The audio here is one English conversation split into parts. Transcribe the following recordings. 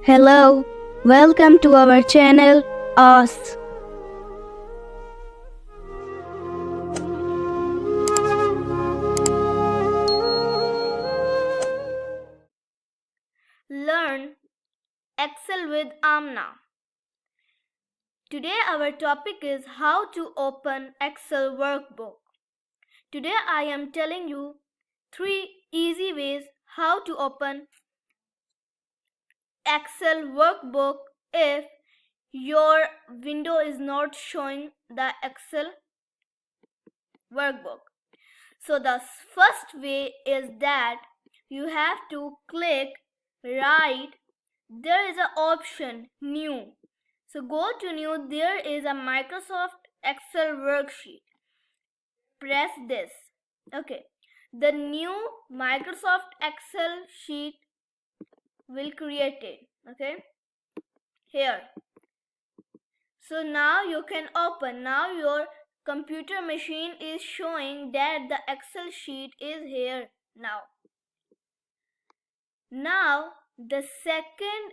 Hello, welcome to our channel Us. Learn Excel with Amna. Today our topic is how to open Excel workbook. Today I am telling you 3 easy ways how to open Excel workbook if your window is not showing the Excel workbook. So the first way is that you have to click right. There is an option new. So go to new. There is a Microsoft Excel worksheet. Press this. Okay. The new Microsoft Excel sheet will create it. Okay. Here. So now you can open. Now your computer machine is showing that the Excel sheet is here now. Now the second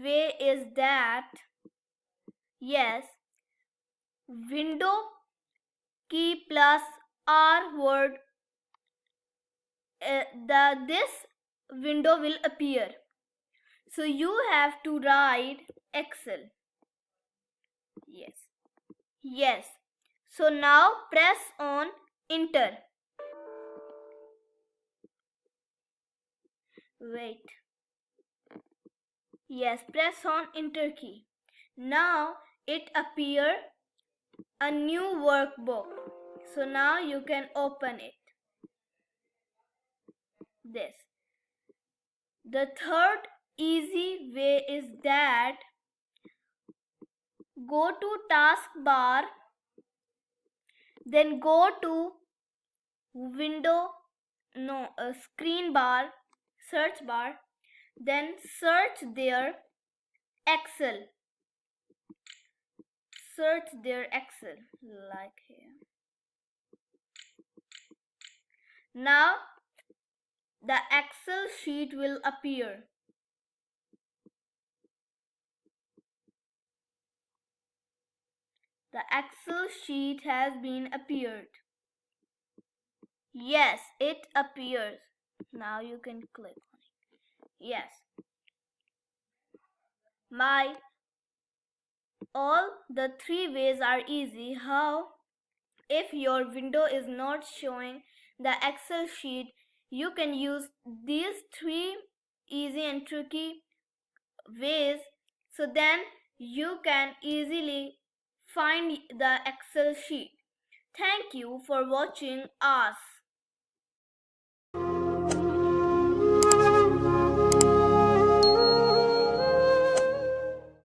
way is that window key plus R word, this window will appear. So you have to write Excel. Yes. So now press on enter. Wait. Yes, press on enter key. Now it appear a new workbook. So now you can open it. This. The third easy way is that go to taskbar, then go to screen bar, search bar, then search there Excel. Search there Excel like here. Now the Excel sheet will appear. The Excel sheet has been appeared. Yes, it appears. Now you can click on it. Yes. All the 3 ways are easy. How? If your window is not showing the Excel sheet, you can use these 3 easy and tricky ways. So then you can easily find the Excel sheet. Thank you for watching us.